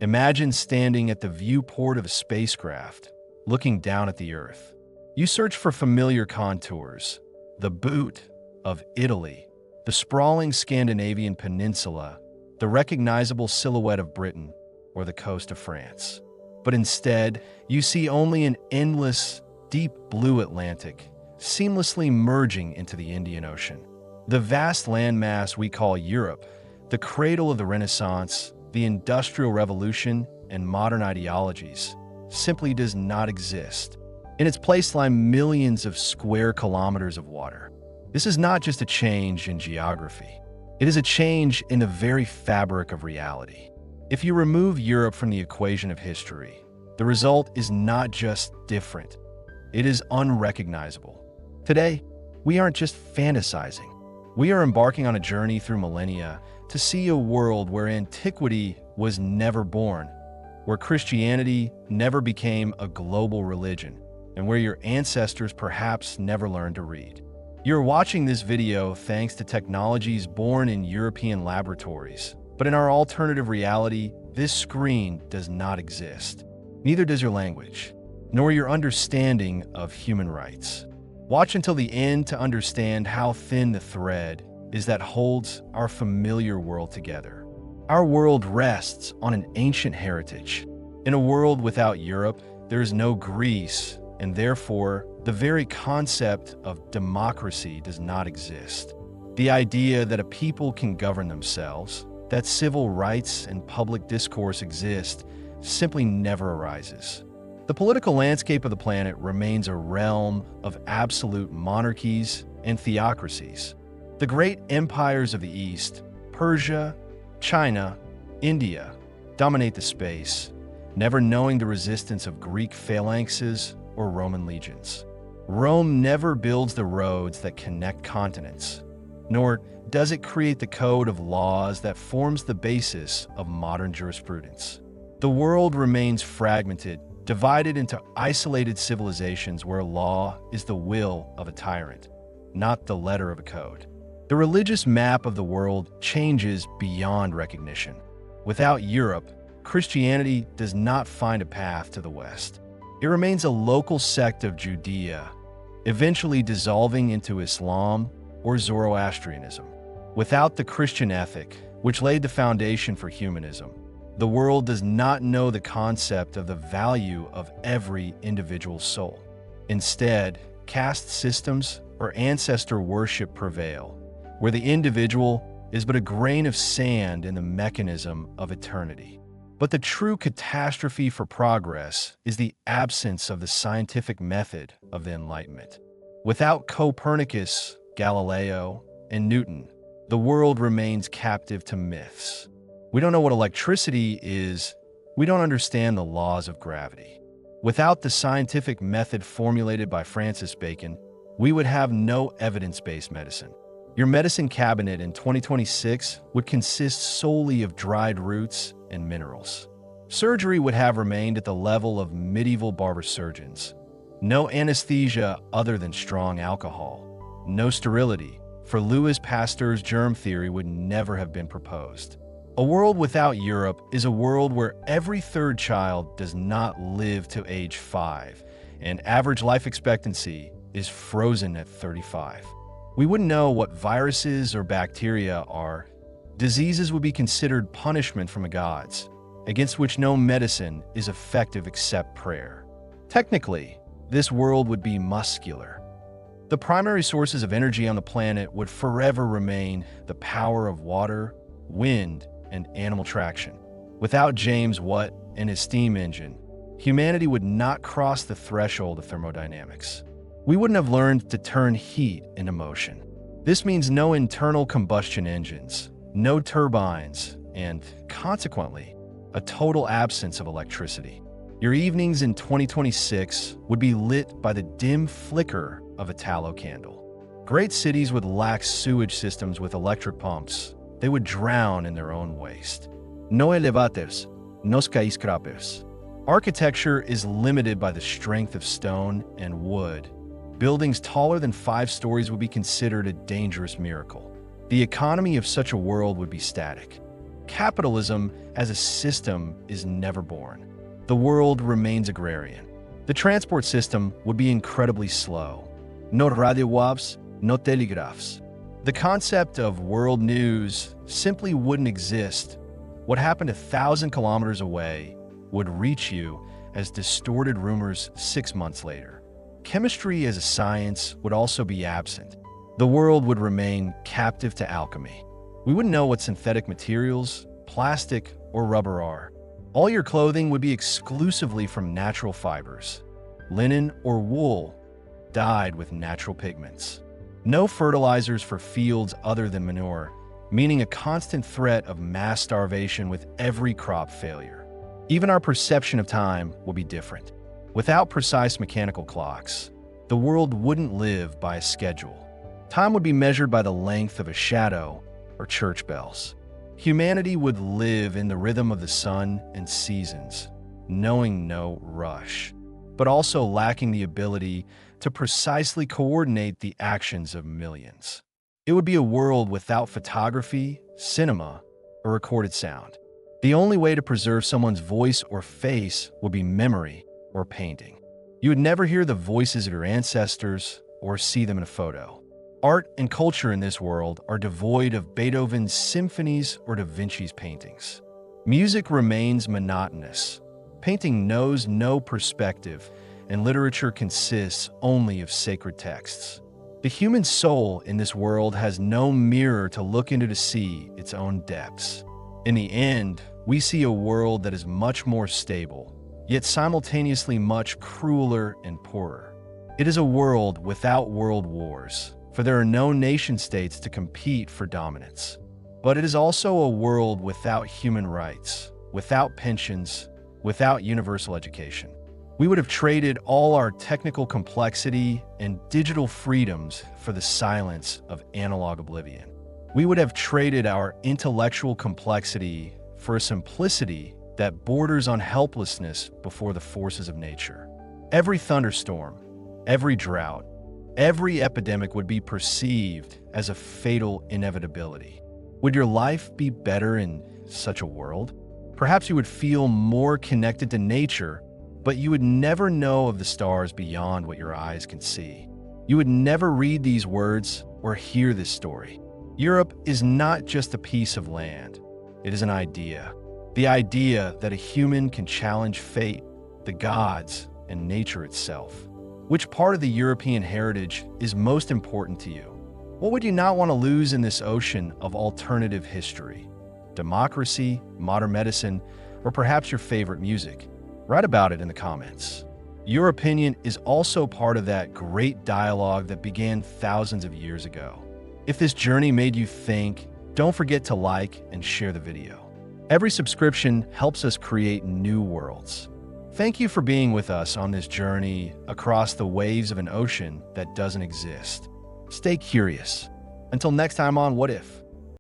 Imagine standing at the viewport of a spacecraft, looking down at the Earth. You search for familiar contours, the boot of Italy, the sprawling Scandinavian peninsula, the recognizable silhouette of Britain, or the coast of France. But instead, you see only an endless, deep blue Atlantic, seamlessly merging into the Indian Ocean. The vast landmass we call Europe, the cradle of the Renaissance, the Industrial Revolution, and modern ideologies, simply does not exist. In its place lie millions of square kilometers of water. This is not just a change in geography. It is a change in the very fabric of reality. If you remove Europe from the equation of history, the result is not just different, it is unrecognizable. Today, we aren't just fantasizing. We are embarking on a journey through millennia to see a world where antiquity was never born, where Christianity never became a global religion, and where your ancestors perhaps never learned to read. You're watching this video thanks to technologies born in European laboratories, but in our alternative reality, this screen does not exist. Neither does your language, nor your understanding of human rights. Watch until the end to understand how thin the thread is that holds our familiar world together. Our world rests on an ancient heritage. In a world without Europe, there is no Greece, and therefore, the very concept of democracy does not exist. The idea that a people can govern themselves, that civil rights and public discourse exist, simply never arises. The political landscape of the planet remains a realm of absolute monarchies and theocracies. The great empires of the East, Persia, China, India, dominate the space, never knowing the resistance of Greek phalanxes or Roman legions. Rome never builds the roads that connect continents, nor does it create the code of laws that forms the basis of modern jurisprudence. The world remains fragmented, divided into isolated civilizations where law is the will of a tyrant, not the letter of a code. The religious map of the world changes beyond recognition. Without Europe, Christianity does not find a path to the West. It remains a local sect of Judea, eventually dissolving into Islam or Zoroastrianism. Without the Christian ethic, which laid the foundation for humanism, the world does not know the concept of the value of every individual soul. Instead, caste systems or ancestor worship prevail, where the individual is but a grain of sand in the mechanism of eternity. But the true catastrophe for progress is the absence of the scientific method of the Enlightenment. Without Copernicus, Galileo, and Newton, the world remains captive to myths. We don't know what electricity is. We don't understand the laws of gravity. Without the scientific method formulated by Francis Bacon, we would have no evidence-based medicine. Your medicine cabinet in 2026 would consist solely of dried roots and minerals. Surgery would have remained at the level of medieval barber surgeons. No anesthesia other than strong alcohol. No sterility, for Louis Pasteur's germ theory would never have been proposed. A world without Europe is a world where every third child does not live to age 5, and average life expectancy is frozen at 35. We wouldn't know what viruses or bacteria are. Diseases would be considered punishment from the gods, against which no medicine is effective except prayer. Technically, this world would be muscular. The primary sources of energy on the planet would forever remain the power of water, wind, and animal traction. Without James Watt and his steam engine, humanity would not cross the threshold of thermodynamics. We wouldn't have learned to turn heat into motion. This means no internal combustion engines, no turbines, and, consequently, a total absence of electricity. Your evenings in 2026 would be lit by the dim flicker of a tallow candle. Great cities would lack sewage systems with electric pumps. They would drown in their own waste. No elevators, no skyscrapers. Architecture is limited by the strength of stone and wood. Buildings taller than 5 stories would be considered a dangerous miracle. The economy of such a world would be static. Capitalism as a system is never born. The world remains agrarian. The transport system would be incredibly slow. No radiowaves, no telegraphs. The concept of world news simply wouldn't exist. What happened 1,000 kilometers away would reach you as distorted rumors 6 months later. Chemistry as a science would also be absent. The world would remain captive to alchemy. We wouldn't know what synthetic materials, plastic, or rubber are. All your clothing would be exclusively from natural fibers. Linen or wool dyed with natural pigments. No fertilizers for fields other than manure, meaning a constant threat of mass starvation with every crop failure. Even our perception of time will be different. Without precise mechanical clocks, the world wouldn't live by a schedule. Time would be measured by the length of a shadow or church bells. Humanity would live in the rhythm of the sun and seasons, knowing no rush, but also lacking the ability to precisely coordinate the actions of millions. It would be a world without photography, cinema, or recorded sound. The only way to preserve someone's voice or face would be memory or painting. You would never hear the voices of your ancestors or see them in a photo. Art and culture in this world are devoid of Beethoven's symphonies or Da Vinci's paintings. Music remains monotonous. Painting knows no perspective, and literature consists only of sacred texts. The human soul in this world has no mirror to look into to see its own depths. In the end, we see a world that is much more stable, yet simultaneously much crueler and poorer. It is a world without world wars, for there are no nation-states to compete for dominance. But it is also a world without human rights, without pensions, without universal education. We would have traded all our technical complexity and digital freedoms for the silence of analog oblivion. We would have traded our intellectual complexity for a simplicity that borders on helplessness before the forces of nature. Every thunderstorm, every drought, every epidemic would be perceived as a fatal inevitability. Would your life be better in such a world? Perhaps you would feel more connected to nature, but you would never know of the stars beyond what your eyes can see. You would never read these words or hear this story. Europe is not just a piece of land. It is an idea. The idea that a human can challenge fate, the gods, and nature itself. Which part of the European heritage is most important to you? What would you not want to lose in this ocean of alternative history? Democracy, modern medicine, or perhaps your favorite music? Write about it in the comments. Your opinion is also part of that great dialogue that began thousands of years ago. If this journey made you think, don't forget to like and share the video. Every subscription helps us create new worlds. Thank you for being with us on this journey across the waves of an ocean that doesn't exist. Stay curious. Until next time on What If?